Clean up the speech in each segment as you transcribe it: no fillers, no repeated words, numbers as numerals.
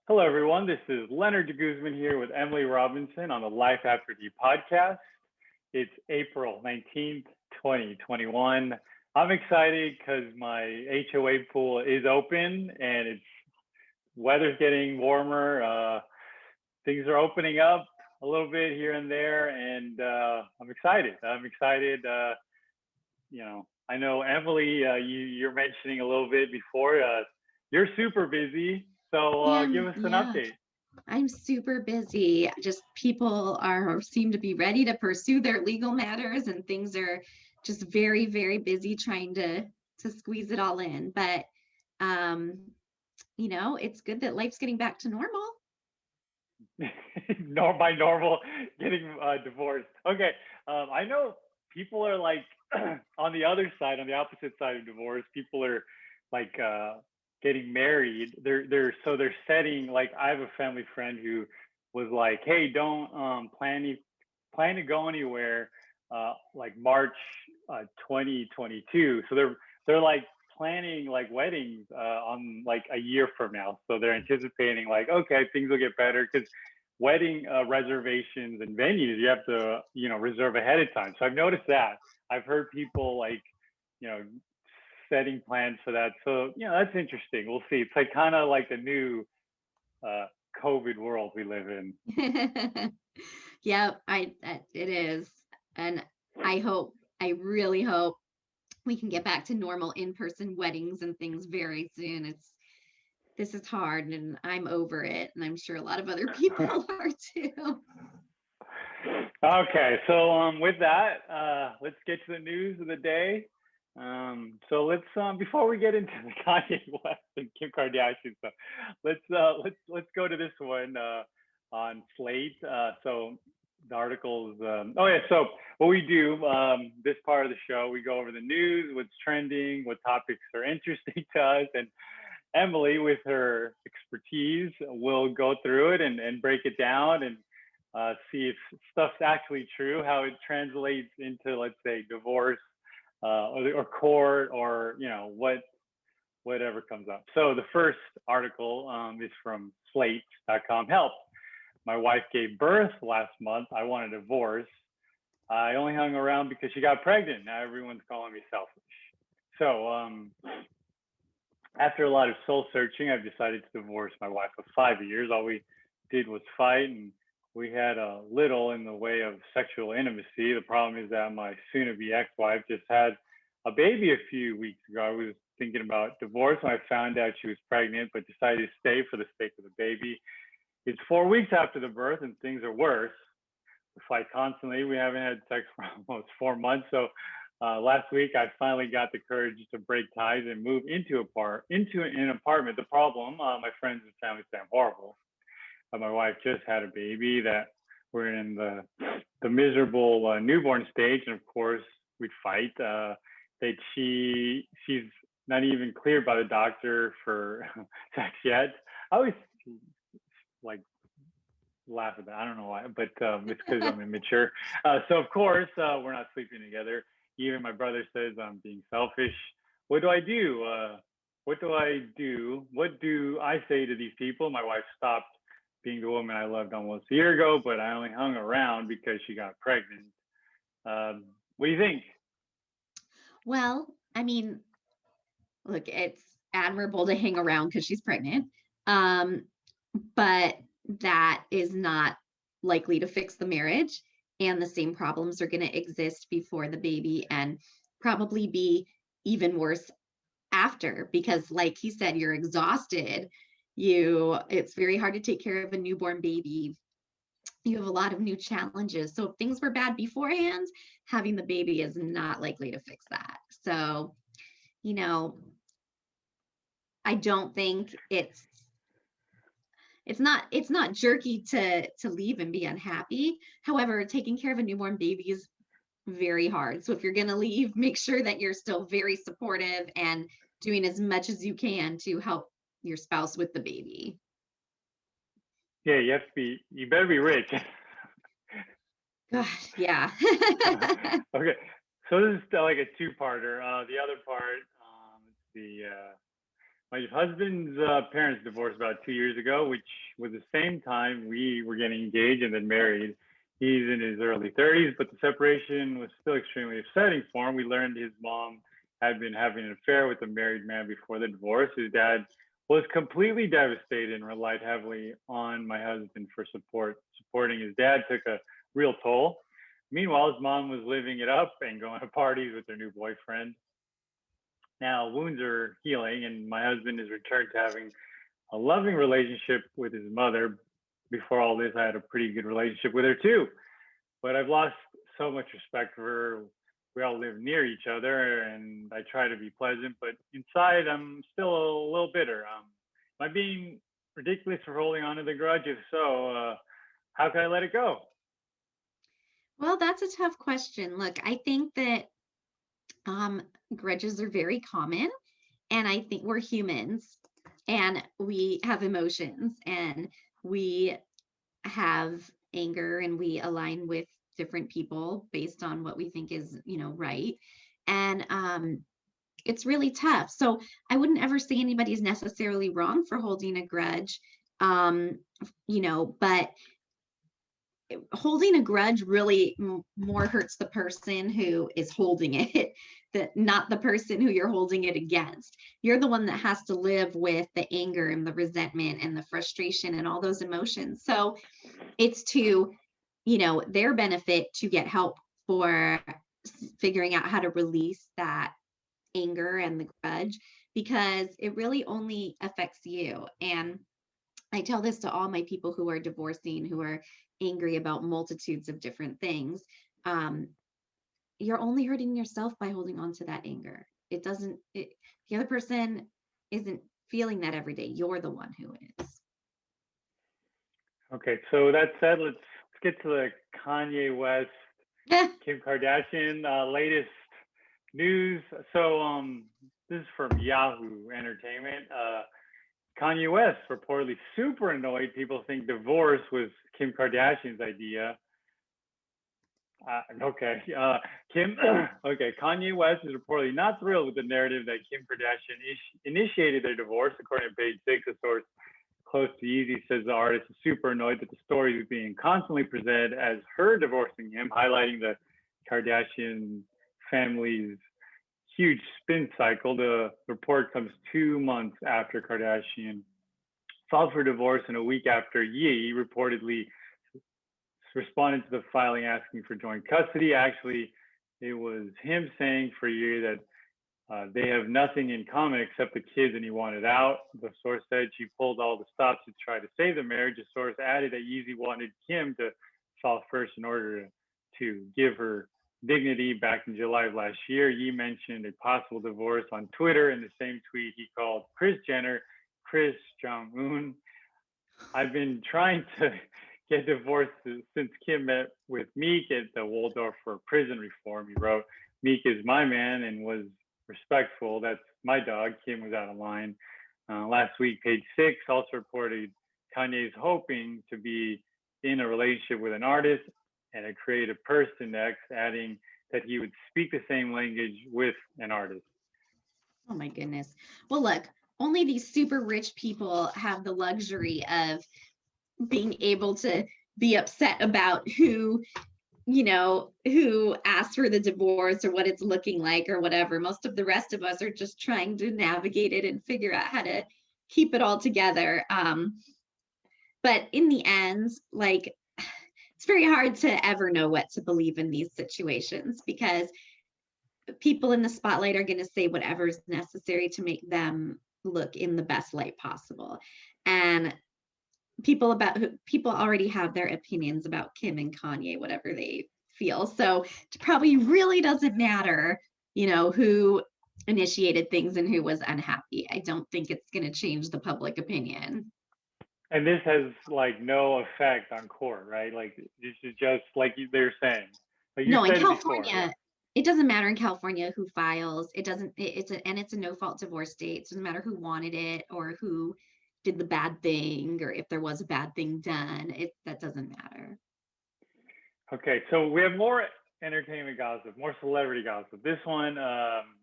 Hello, everyone. This is Lenard Guzman here with Emily Robinson on the Life After D podcast. It's April 19th, 2021. I'm excited because my HOA pool is open and it's weather's getting warmer. Things are opening up a little bit here and there, and I'm excited. I know Emily, you're mentioning a little bit before. You're super busy, so give us an Yeah, update. I'm super busy. Just people seem to be ready to pursue their legal matters, and things are just very, very busy trying to squeeze it all in. But it's good that life's getting back to normal. By normal, getting divorced. Okay, I know people are like on the other side, on the opposite side of divorce. People are like getting married. They're setting, like, I have a family friend who was like, hey, don't plan to go anywhere like March 2022. So they're like planning like weddings on like a year from now. So they're anticipating like, okay, things will get better because wedding reservations and venues, you have to reserve ahead of time. So I've noticed that. I've heard people like setting plans for that. So that's interesting. We'll see. It's like kind of like the new COVID world we live in. Yeah, it is. And I really hope we can get back to normal in-person weddings and things very soon. This is hard and I'm over it. And I'm sure a lot of other people are too. Okay, so with that, let's get to the news of the day. So let's before we get into the Kanye West and Kim Kardashian stuff, let's go to this one on Slate. So the articles. So what we do this part of the show, we go over the news, what's trending, what topics are interesting to us, and Emily, with her expertise, will go through it and break it down and see if stuff's actually true, how it translates into, let's say, divorce or court, or whatever comes up. So the first article is from Slate.com. Help. My wife gave birth last month. I want a divorce. I only hung around because she got pregnant. Now everyone's calling me selfish. So after a lot of soul searching, I've decided to divorce my wife of 5 years. All we did was fight, and we had a little in the way of sexual intimacy. The problem is that my soon-to-be ex-wife just had a baby a few weeks ago. I was thinking about divorce when I found out she was pregnant, but decided to stay for the sake of the baby. It's 4 weeks after the birth, and things are worse. We fight constantly. We haven't had sex for almost 4 months. So last week, I finally got the courage to break ties and move into an apartment. The problem, my friends and family say I'm horrible. My wife just had a baby, that we're in the miserable newborn stage, and of course we'd fight. That she's not even cleared by the doctor for sex yet. I always like laugh at that. I don't know why, but it's because I'm immature. So of course we're not sleeping together. Even my brother says I'm being selfish. What do I do? What do I say to these people? My wife stopped being the woman I loved almost a year ago, but I only hung around because she got pregnant. What do you think? Well, I mean, look, it's admirable to hang around because she's pregnant. But that is not likely to fix the marriage. And the same problems are going to exist before the baby and probably be even worse after, because like he said, you're exhausted. It's very hard to take care of a newborn baby. You have a lot of new challenges. So if things were bad beforehand, having the baby is not likely to fix that. So, I don't think it's not jerky to leave and be unhappy. However, taking care of a newborn baby is very hard. So if you're going to leave, make sure that you're still very supportive and doing as much as you can to help your spouse with the baby. Yeah, you better be rich. God, yeah. Okay, so this is like a two-parter. The other part, my husband's parents divorced about 2 years ago, which was the same time we were getting engaged and then married. He's in his early 30s, but the separation was still extremely upsetting for him. We learned his mom had been having an affair with a married man before the divorce. His dad was completely devastated and relied heavily on my husband for support. Supporting his dad took a real toll. Meanwhile, his mom was living it up and going to parties with her new boyfriend. Now, wounds are healing, and my husband has returned to having a loving relationship with his mother. Before all this, I had a pretty good relationship with her too. But I've lost so much respect for her. We all live near each other, and I try to be pleasant, but inside I'm still a little bitter. Am I being ridiculous for holding on to the grudge? If so, how can I let it go? Well, that's a tough question. Look, I think that grudges are very common, and I think we're humans and we have emotions and we have anger and we align with different people based on what we think is, right. And it's really tough. So I wouldn't ever say anybody's necessarily wrong for holding a grudge. But holding a grudge really more hurts the person who is holding it, not the person who you're holding it against. You're the one that has to live with the anger and the resentment and the frustration and all those emotions. So it's to, their benefit to get help for figuring out how to release that anger and the grudge, because it really only affects you. And I tell this to all my people who are divorcing, who are angry about multitudes of different things. You're only hurting yourself by holding on to that anger. The other person isn't feeling that every day. You're the one who is. Okay, so that said, let's get to the Kanye West, Kim Kardashian latest news. So this is from Yahoo Entertainment. Kanye West reportedly super annoyed people think divorce was Kim Kardashian's idea. Kanye West is reportedly not thrilled with the narrative that Kim Kardashian initiated their divorce. According to Page 6, a source close to Yeezy says the artist is super annoyed that the story is being constantly presented as her divorcing him, highlighting the Kardashian family's huge spin cycle. The report comes 2 months after Kardashian filed for divorce and a week after Ye reportedly responded to the filing asking for joint custody. Actually, it was him saying for Ye that they have nothing in common except the kids and he wanted out. The source said she pulled all the stops to try to save the marriage. The source added that Yeezy wanted Kim to file first in order to give her dignity. Back in July of last year, Ye mentioned a possible divorce on Twitter. In the same tweet, he called Kris Jenner Kris Jong-un. I've been trying to get divorced since Kim met with Meek at the Waldorf for prison reform. He wrote, Meek is my man and was respectful. That's my dog. Kim was out of line. Last week, Page 6 also reported Kanye is hoping to be in a relationship with an artist and a creative person next, adding that he would speak the same language with an artist. Oh my goodness. Well, look, only these super rich people have the luxury of being able to be upset about who asked for the divorce or what it's looking like or whatever. Most of the rest of us are just trying to navigate it and figure out how to keep it all together. But in the end, it's very hard to ever know what to believe in these situations, because people in the spotlight are going to say whatever's necessary to make them look in the best light possible. And people already have their opinions about Kim and Kanye, whatever they feel. So it probably really doesn't matter, who initiated things and who was unhappy. I don't think it's going to change the public opinion. And this has no effect on court, right? This is just like they're saying. No, in California, it doesn't matter in California who files. It doesn't. It's a no-fault divorce state. It doesn't matter who wanted it or who did the bad thing, or if there was a bad thing done. That doesn't matter. Okay, so we have more entertainment gossip, more celebrity gossip. This one,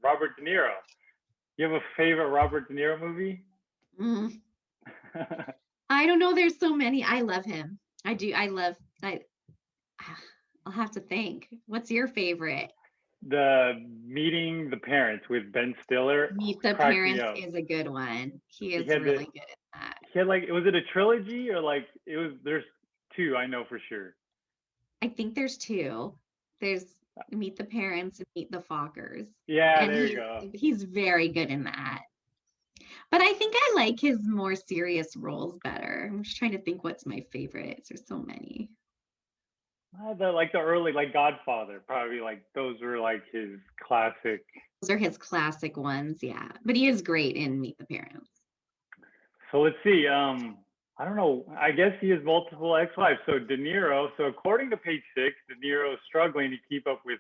Robert De Niro. you have a favorite Robert De Niro movie? Mm, I don't know. There's so many. I love him. I do. I I'll have to think. What's your favorite? The Meeting the Parents with Ben Stiller Meet the cracked me Parents up. is a good one. He He is had the really good at that. he had like, was it a trilogy or like it was? There's two, I know for sure. I think there's two. There's Meet the Parents and Meet the Fockers. Yeah, And there you go. he's very good in that. But I think I like his more serious roles better. I'm just trying to think what's my favorites. There's so many. The early, like Godfather, probably like those were like his classic. Those are his classic ones, yeah. But he is great in Meet the Parents. So let's see. I don't know. I guess he has multiple ex-wives. So De Niro. So according to Page Six, De Niro is struggling to keep up with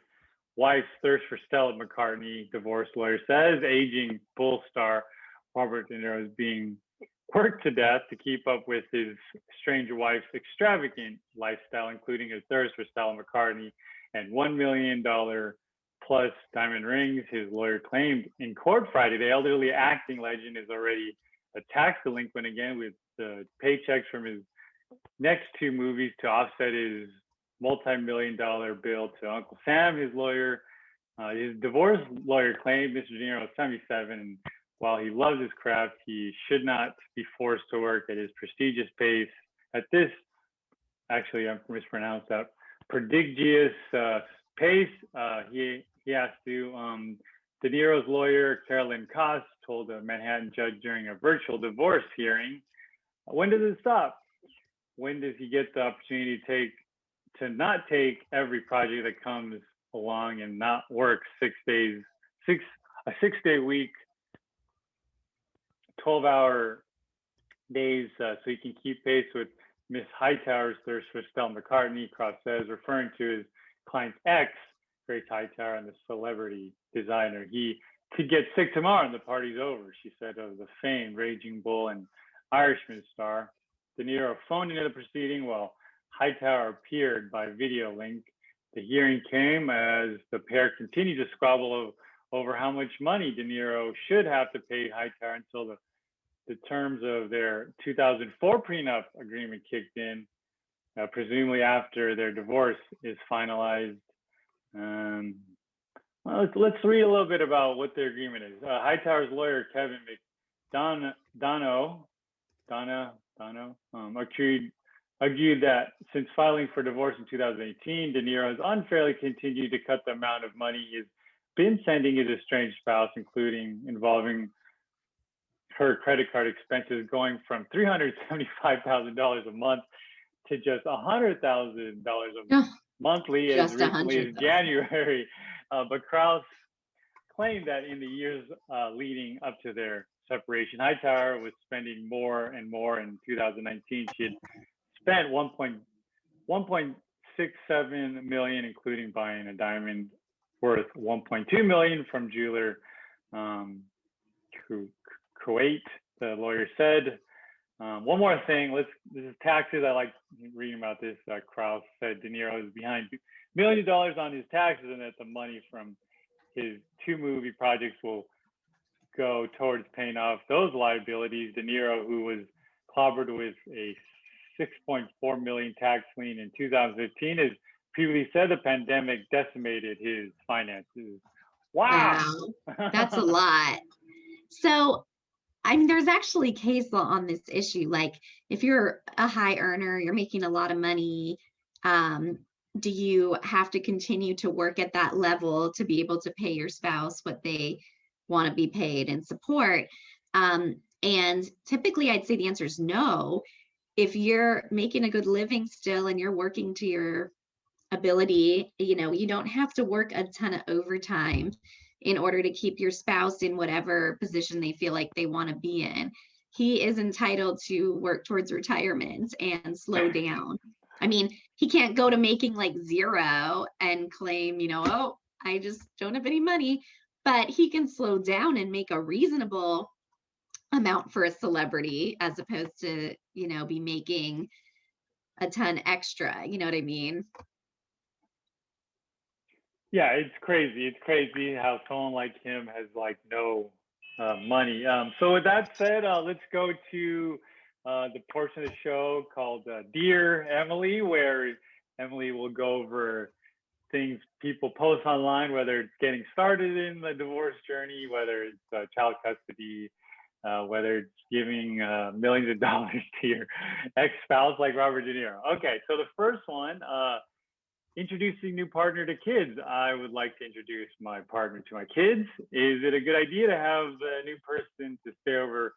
wife's thirst for Stella McCartney. Divorce lawyer says aging bull star Robert De Niro is being worked to death to keep up with his strange wife's extravagant lifestyle, including his thirst for Stella McCartney and $1 million plus diamond rings. His lawyer claimed in court Friday the elderly acting legend is already a tax delinquent again, with the paychecks from his next two movies to offset his multi-million-dollar bill to Uncle Sam, his lawyer. His divorce lawyer claimed Mr. De Niro is 77, and while he loves his craft, he should not be forced to work at his prestigious pace. At this, actually, I mispronounced that, prodigious pace, he has to. De Niro's lawyer, Carolyn Koss, told a Manhattan judge during a virtual divorce hearing, when does it stop? When does he get the opportunity to not take every project that comes along and not work 6 days, a 6-day week, 12-hour days, so he can keep pace with Miss Hightower's thirst for Stella McCartney, Cross says, referring to his client's ex, Grace Hightower, and the celebrity designer. He could get sick tomorrow and the party's over, she said of the famed Raging Bull and Irishman star. De Niro phoned into the proceeding while Hightower appeared by video link. The hearing came as the pair continued to squabble over how much money De Niro should have to pay Hightower until the terms of their 2004 prenup agreement kicked in, presumably after their divorce is finalized. Well, let's read a little bit about what their agreement is. Hightower's lawyer, Kevin McDonough, argued that since filing for divorce in 2018, De Niro has unfairly continued to cut the amount of money he's been sending his estranged spouse, including involving her credit card expenses, going from $375,000 a month to just $100,000 monthly as recently as January. But Krause claimed that in the years leading up to their separation, Hightower was spending more and more. In 2019, she had spent 1.67 million, including buying a diamond worth 1.2 million from jeweler Kuwait, the lawyer said. One more thing, this is taxes. I like reading about this. Krause said De Niro is behind millions of dollars on his taxes, and that the money from his two movie projects will go towards paying off those liabilities. De Niro, who was clobbered with a 6.4 million tax lien in 2015, has previously said the pandemic decimated his finances. Wow. That's a lot. So, I mean, there's actually case law on this issue. Like, if you're a high earner, you're making a lot of money, do you have to continue to work at that level to be able to pay your spouse what they want to be paid and support? And typically, I'd say the answer is no. If you're making a good living still and you're working to your ability, you don't have to work a ton of overtime in order to keep your spouse in whatever position they feel like they want to be in. He is entitled to work towards retirement and slow down. I mean, he can't go to making like zero and claim, oh, I just don't have any money, but he can slow down and make a reasonable amount for a celebrity as opposed to, be making a ton extra. You know what I mean? Yeah, it's crazy. It's crazy how someone like him has like no money. So with that said, let's go to the portion of the show called Dear Emily, where Emily will go over things people post online, whether it's getting started in the divorce journey, whether it's child custody, whether it's giving millions of dollars to your ex-spouse like Robert De Niro. Okay, so the first one, introducing new partner to kids. I would like to introduce my partner to my kids. Is it a good idea to have a new person to stay over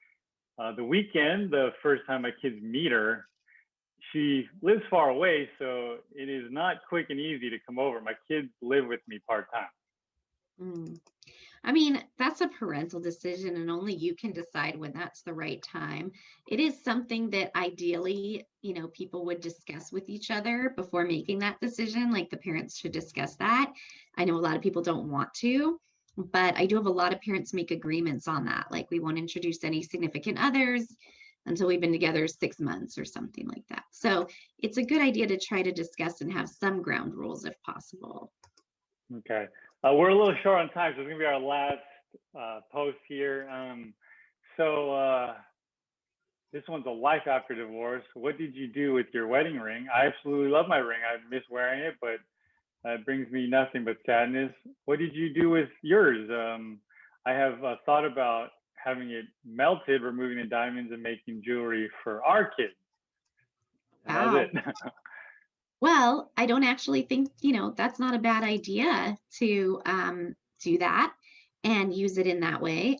the weekend, the first time my kids meet her? She lives far away, so it is not quick and easy to come over. My kids live with me part-time. Mm. I mean, that's a parental decision, and only you can decide when that's the right time. It is something that ideally, people would discuss with each other before making that decision. Like the parents should discuss that. I know a lot of people don't want to, but I do have a lot of parents make agreements on that. Like we won't introduce any significant others until we've been together 6 months or something like that. So it's a good idea to try to discuss and have some ground rules if possible. Okay. We're a little short on time, so it's going to be our last post here. So this one's a life after divorce. What did you do with your wedding ring? I absolutely love my ring. I miss wearing it, but it brings me nothing but sadness. What did you do with yours? I have thought about having it melted, removing the diamonds, and making jewelry for our kids. And that was it. Well, I don't actually think, that's not a bad idea to do that and use it in that way.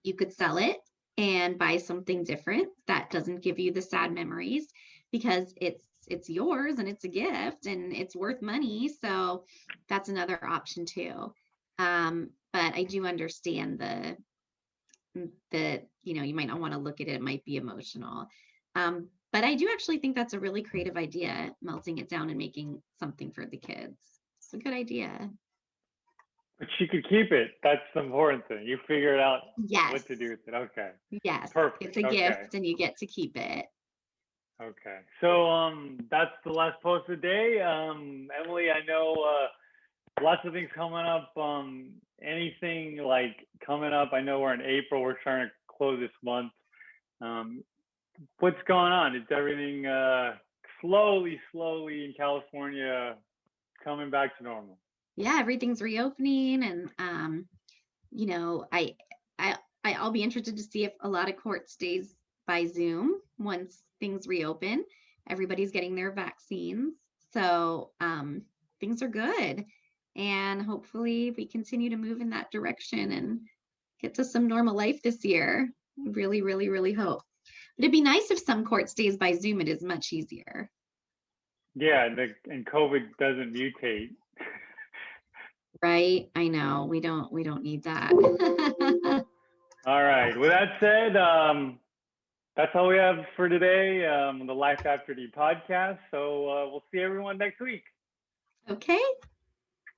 You could sell it and buy something different that doesn't give you the sad memories because it's yours and it's a gift and it's worth money. So that's another option too. But I do understand that you might not want to look at it. It might be emotional. But I do actually think that's a really creative idea, melting it down and making something for the kids. It's a good idea. But she could keep it. That's the important thing. You figure out what to do with it. Okay. Yes. Perfect. It's a gift and you get to keep it. Okay. So that's the last post of the day. Emily, I know lots of things coming up. Anything like coming up? I know we're in April. We're trying to close this month. What's going on? Is everything slowly in California coming back to normal? Yeah, everything's reopening, and I'll be interested to see if a lot of court stays by Zoom once things reopen. Everybody's getting their vaccines, so things are good, and hopefully we continue to move in that direction and get to some normal life this year. Really, really, really hope. But it'd be nice if some court stays by Zoom. It is much easier. Yeah, and COVID doesn't mutate. Right? I know. We don't need that. All right. With that said, that's all we have for today, the Life After the podcast. So we'll see everyone next week. Okay.